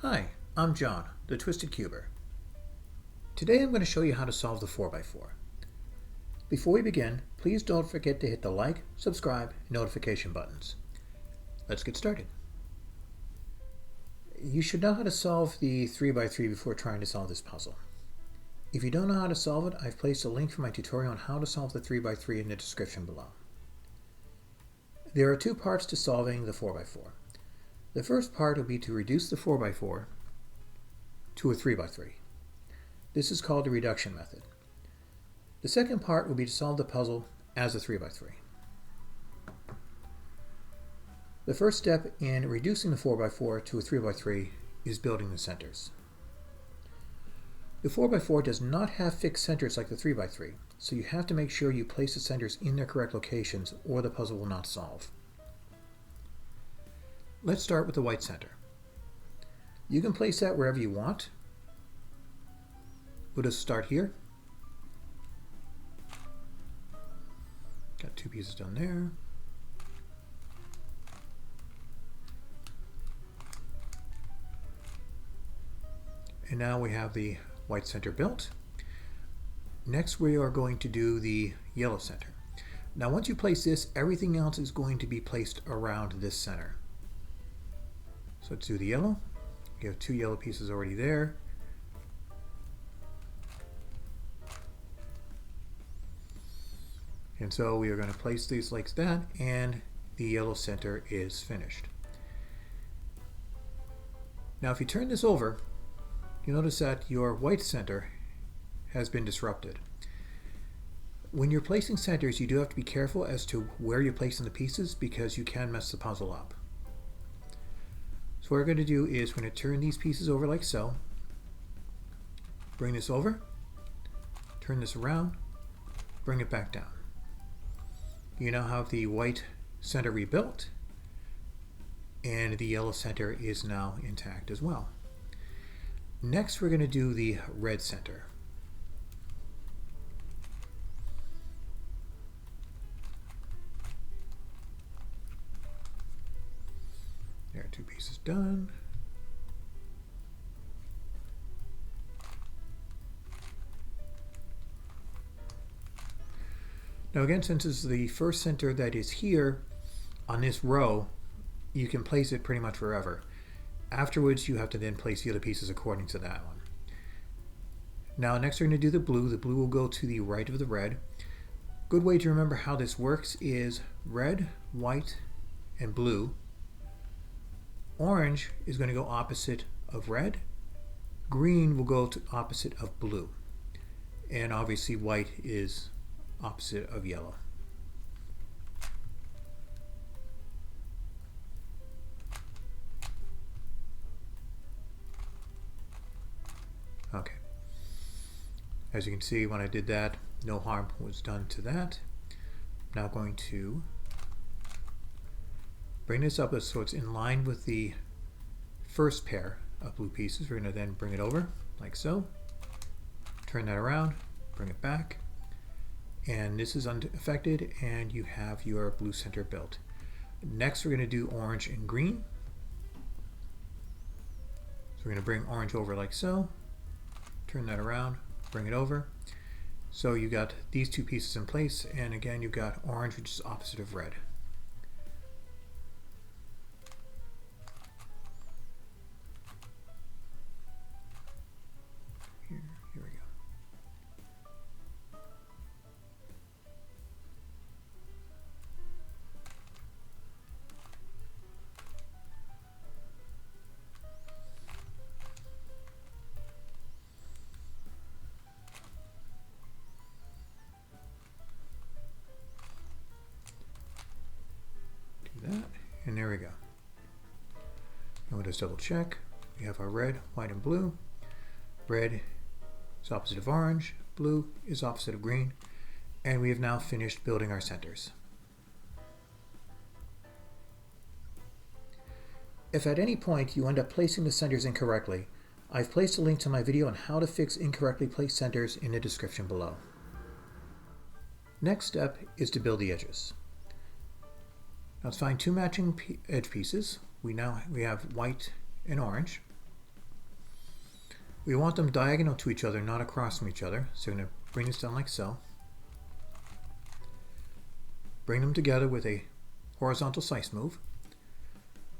Hi, I'm John, the Twisted Cuber. Today I'm going to show you how to solve the 4x4. Before we begin, please don't forget to hit the like, subscribe, and notification buttons. Let's get started. You should know how to solve the 3x3 before trying to solve this puzzle. If you don't know how to solve it, I've placed a link for my tutorial on how to solve the 3x3 in the description below. There are two parts to solving the 4x4. The first part will be to reduce the 4x4 to a 3x3. This is called the reduction method. The second part will be to solve the puzzle as a 3x3. The first step in reducing the 4x4 to a 3x3 is building the centers. The 4x4 does not have fixed centers like the 3x3, so you have to make sure you place the centers in their correct locations or the puzzle will not solve. Let's start with the white center. You can place that wherever you want. We'll just start here. Got two pieces done there. And now we have the white center built. Next we are going to do the yellow center. Now once you place this, everything else is going to be placed around this center. So let's do the yellow. We have two yellow pieces already there. And so we are going to place these like that, and the yellow center is finished. Now if you turn this over, you'll notice that your white center has been disrupted. When you're placing centers, you do have to be careful as to where you're placing the pieces because you can mess the puzzle up. So what we're going to do is we're going to turn these pieces over like so. Bring this over, turn this around, bring it back down. You now have the white center rebuilt, and the yellow center is now intact as well. Next we're going to do the red center. There are two pieces done. Now again, since this is the first center that is here on this row, you can place it pretty much wherever. Afterwards, you have to then place the other pieces according to that one. Now next we're going to do the blue. The blue will go to the right of the red. Good way to remember how this works is red, white, and blue. Orange is going to go opposite of red. Green will go to opposite of blue. And obviously white is opposite of yellow. Okay. As you can see, when I did that, no harm was done to that. I'm now going to bring this up so it's in line with the first pair of blue pieces. We're going to then bring it over like so. Turn that around, bring it back. And this is unaffected, and you have your blue center built. Next we're going to do orange and green. So we're going to bring orange over like so, turn that around, bring it over. So you got these two pieces in place, and again you've got orange, which is opposite of red. Here we go. That, and there we go. And we'll just double check. We have our red, white, and blue. Red is opposite of orange, blue is opposite of green, and we have now finished building our centers. If at any point you end up placing the centers incorrectly, I've placed a link to my video on how to fix incorrectly placed centers in the description below. Next step is to build the edges. Now let's find two matching edge pieces. We have white and orange. We want them diagonal to each other, not across from each other. So we're going to bring this down like so. Bring them together with a horizontal slice move.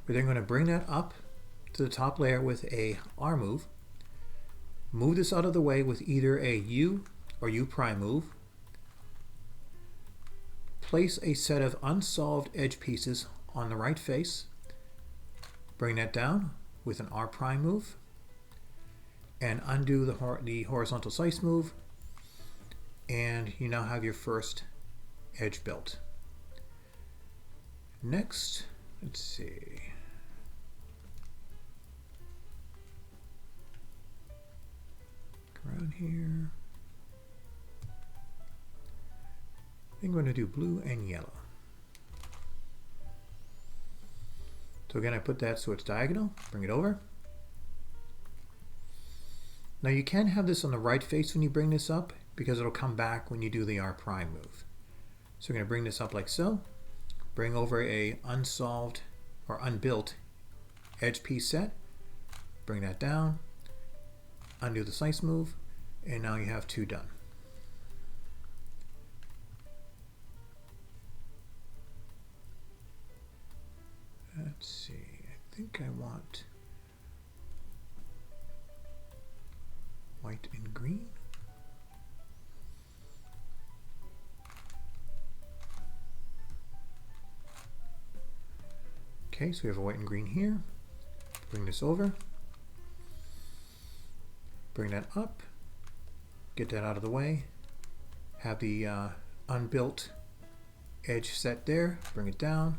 We're then going to bring that up to the top layer with a R move. Move this out of the way with either a U or U prime move. Place a set of unsolved edge pieces on the right face. Bring that down with an R prime move. And undo the horizontal slice move. And you now have your first edge built. Next, let's see. Around here. I think I'm going to do blue and yellow. So again, I put that so it's diagonal. Bring it over. Now you can have this on the right face when you bring this up because it'll come back when you do the R prime move. So we're going to bring this up like so. Bring over a unsolved or unbuilt edge piece set. Bring that down. Undo the slice move. And now you have two done. Let's see. I think I want white and green. Okay, so we have a white and green here. Bring this over. Bring that up. Get that out of the way. Have the unbuilt edge set there. Bring it down.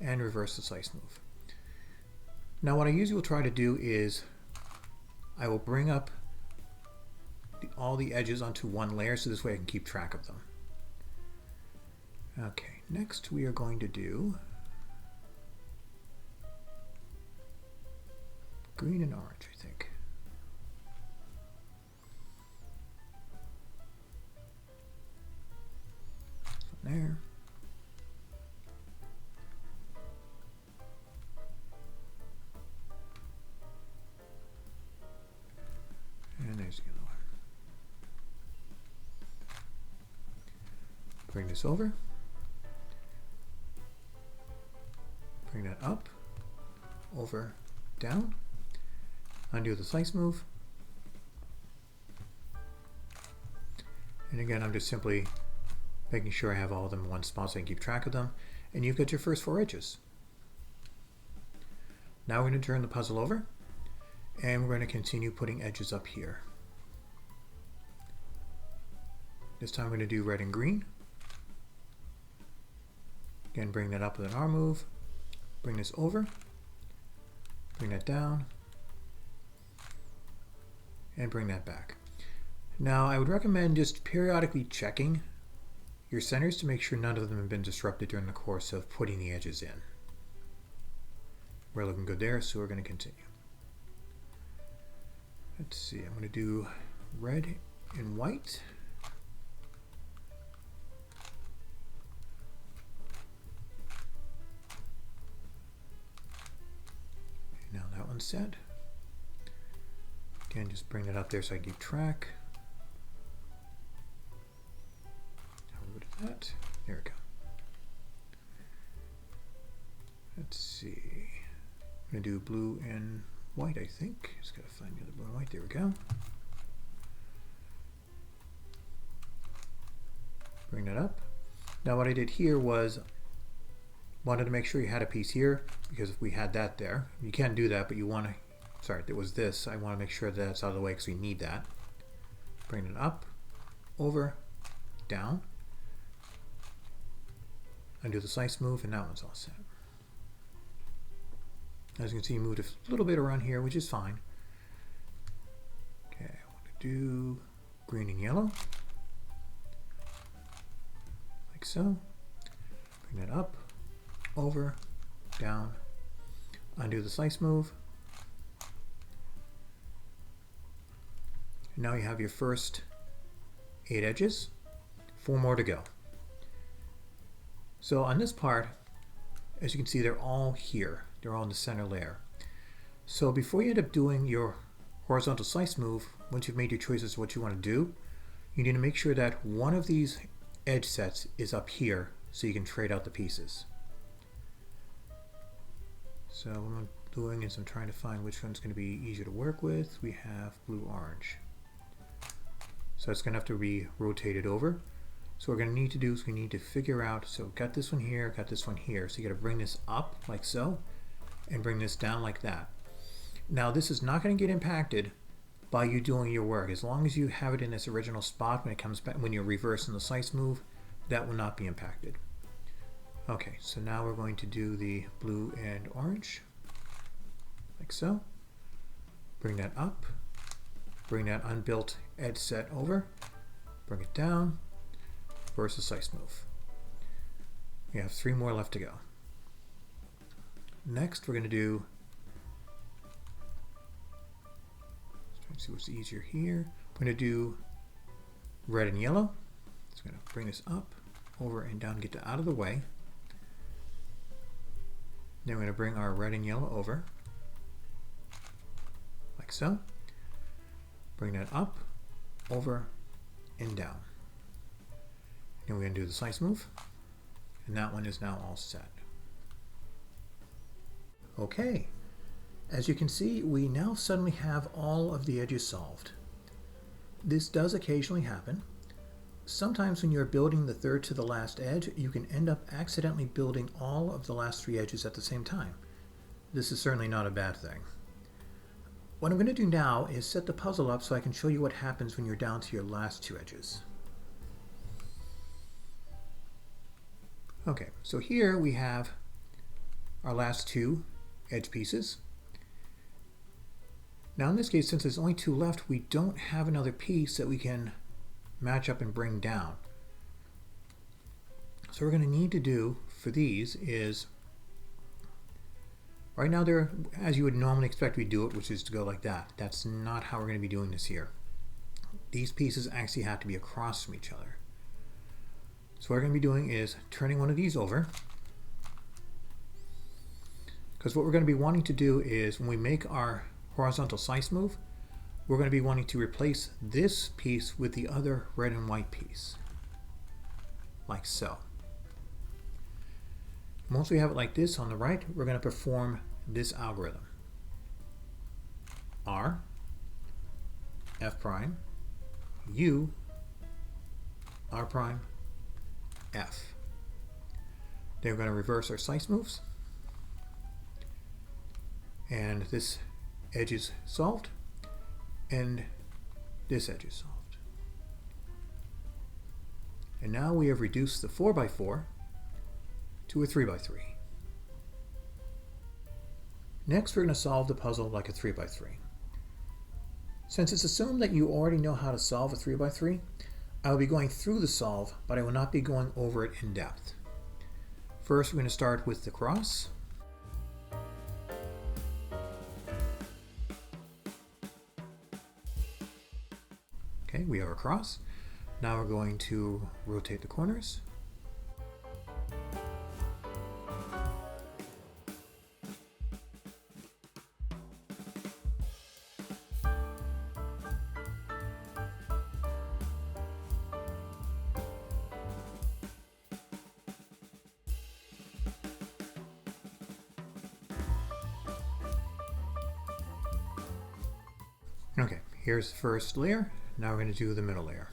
And reverse the slice move. Now what I usually will try to do is I will bring up all the edges onto one layer so this way I can keep track of them. Okay, next we are going to do green and orange, I think. From there. And there's the other one. Bring this over. Bring that up, over, down. Undo the slice move. And again, I'm just simply making sure I have all of them in one spot so I can keep track of them. And you've got your first 4 edges. Now we're going to turn the puzzle over and we're going to continue putting edges up here. This time I'm going to do red and green. Again, bring that up with an R move. Bring this over. Bring that down. And bring that back. Now I would recommend just periodically checking your centers to make sure none of them have been disrupted during the course of putting the edges in. We're looking good there, so we're going to continue. Let's see, I'm going to do red and white. Now that one's set. Again, just bring that up there so I keep track. How would that? There we go. Let's see. I'm going to do blue and white, I think. Just got to find the other blue and white. There we go. Bring that up. Now what I did here was wanted to make sure you had a piece here because if we had that there, you can't do that, but you want to, sorry, it was this. I want to make sure that that's out of the way because we need that. Bring it up, over, down. Undo the slice move, and that one's all set. As you can see, moved a little bit around here, which is fine. Okay, I want to do green and yellow. Like so. Bring that up, over, down. Undo the slice move. And now you have your first 8 edges. 4 more to go. So on this part, as you can see, they're all here. They're all in the center layer. So before you end up doing your horizontal slice move, once you've made your choices of what you want to do, you need to make sure that one of these edge sets is up here so you can trade out the pieces. So what I'm doing is I'm trying to find which one's going to be easier to work with. We have blue-orange. So it's going to have to be rotated over. So what we're going to need to do is we need to figure out, so got this one here, got this one here. So you got to bring this up like so and bring this down like that. Now this is not going to get impacted by you doing your work. As long as you have it in its original spot when it comes back, when you're reversing the slice move, that will not be impacted. Okay, so now we're going to do the blue and orange like so. Bring that up, bring that unbuilt edge set over, bring it down, reverse the slice move. We have 3 more left to go. Next we're going to do, let's try to see what's easier here. We're going to do red and yellow. So I'm going to bring this up, over and down, get it out of the way. Then we're going to bring our red and yellow over, like so. Bring that up, over, and down. And we're going to do the slice move. And that one is now all set. Okay, as you can see, we now suddenly have all of the edges solved. This does occasionally happen. Sometimes when you're building the third to the last edge, you can end up accidentally building all of the last 3 edges at the same time. This is certainly not a bad thing. What I'm going to do now is set the puzzle up so I can show you what happens when you're down to your last 2 edges. Okay, so here we have our last 2 edge pieces. Now in this case, since there's only 2 left, we don't have another piece that we can match up and bring down. So what we're going to need to do for these is, right now they're as you would normally expect we do it, which is to go like that. That's not how we're going to be doing this here. These pieces actually have to be across from each other. So what we're going to be doing is turning one of these over, because what we're going to be wanting to do is when we make our horizontal slice move, we're going to be wanting to replace this piece with the other red and white piece, like so. Once we have it like this on the right, we're going to perform this algorithm. R, F prime, U, R prime, F. Then we're going to reverse our slice moves. And this edge is solved. And this edge is solved. And now we have reduced the 4x4 to a 3x3. Next, we're going to solve the puzzle like a 3x3. Since it's assumed that you already know how to solve a 3x3, I will be going through the solve, but I will not be going over it in depth. First, we're going to start with the cross. Okay, we have our cross. Now we're going to rotate the corners. Okay, here's the first layer. Now we're going to do the middle layer.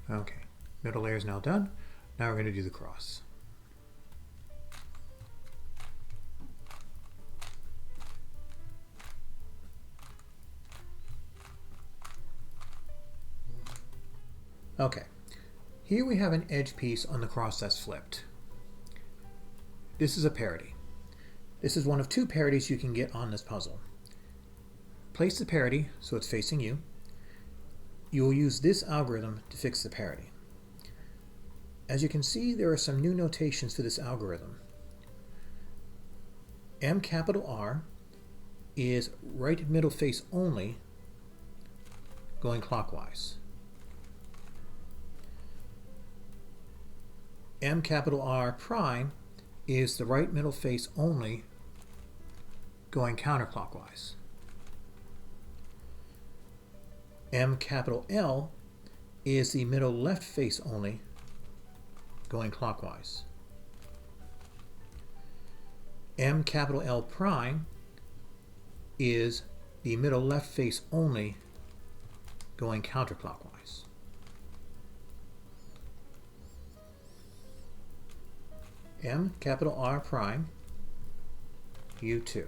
Okay, middle layer is now done. Now we're going to do the cross. Okay, here we have an edge piece on the cross that's flipped. This is a parity. This is one of 2 parities you can get on this puzzle. Place the parity so it's facing you. You will use this algorithm to fix the parity. As you can see, there are some new notations for this algorithm. M capital R is right middle face only, going clockwise. M capital R prime is the right middle face only, going counterclockwise. M capital L is the middle left face only, going clockwise. M capital L prime is the middle left face only, going counterclockwise. M capital R prime, U2.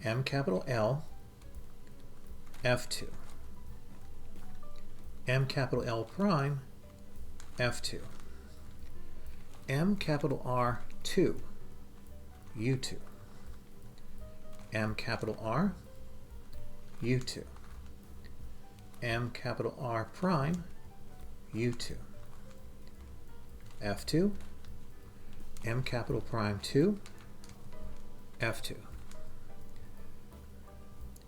M capital L, F2. M capital L prime, F2. M capital R2, U2. M capital R, U2. M capital R prime, U2. F2, M capital prime 2, F2.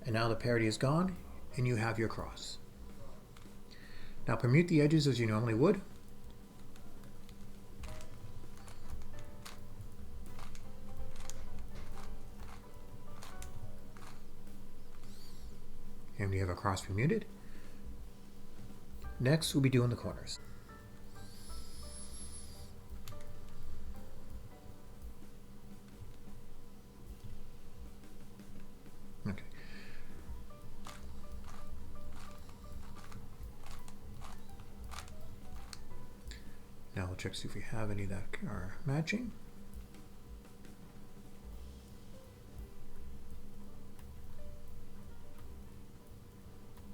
And now the parity is gone, and you have your cross. Now permute the edges as you normally would. And we have a cross permuted. Next, we'll be doing the corners. Okay. Now we'll check to see if we have any that are matching.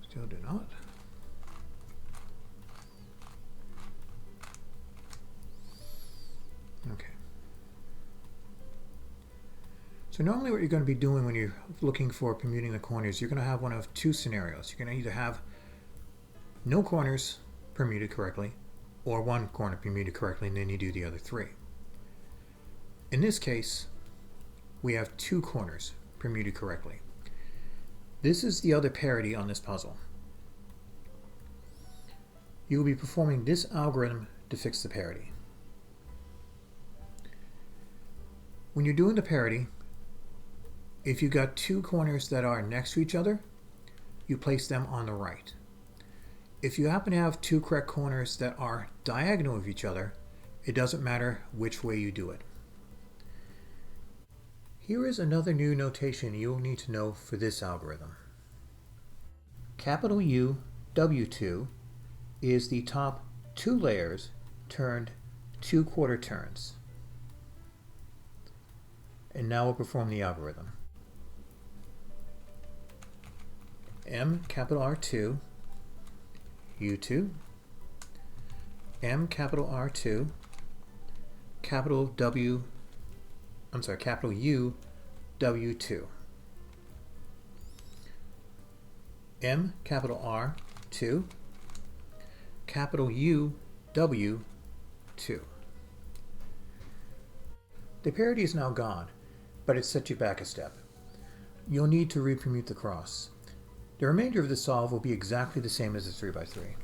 Still do not. Okay. So normally what you're going to be doing when you're looking for permuting the corners, you're going to have one of two scenarios. You're going to either have no corners permuted correctly, or one corner permuted correctly, and then you do the other three. In this case, we have two corners permuted correctly. This is the other parity on this puzzle. You will be performing this algorithm to fix the parity. When you're doing the parity, if you got two corners that are next to each other, you place them on the right. If you happen to have two correct corners that are diagonal of each other, it doesn't matter which way you do it. Here is another new notation you'll need to know for this algorithm. Capital U, W2 is the top two layers turned 2/4 turns. And now we'll perform the algorithm. M capital R2, U2, M capital R2, capital U, W2. M capital R2, capital U, W2. The parity is now gone, but it set you back a step. You'll need to repermute the cross. The remainder of the solve will be exactly the same as the 3x3.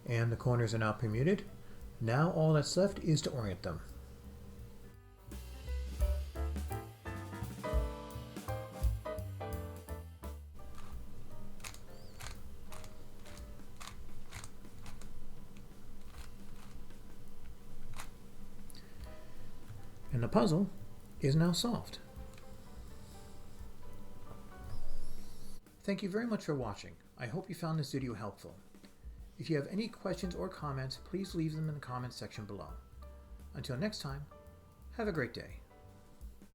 And the corners are now permuted. Now all that's left is to orient them. And the puzzle is now solved. Thank you very much for watching. I hope you found this video helpful. If you have any questions or comments, please leave them in the comments section below. Until next time, have a great day.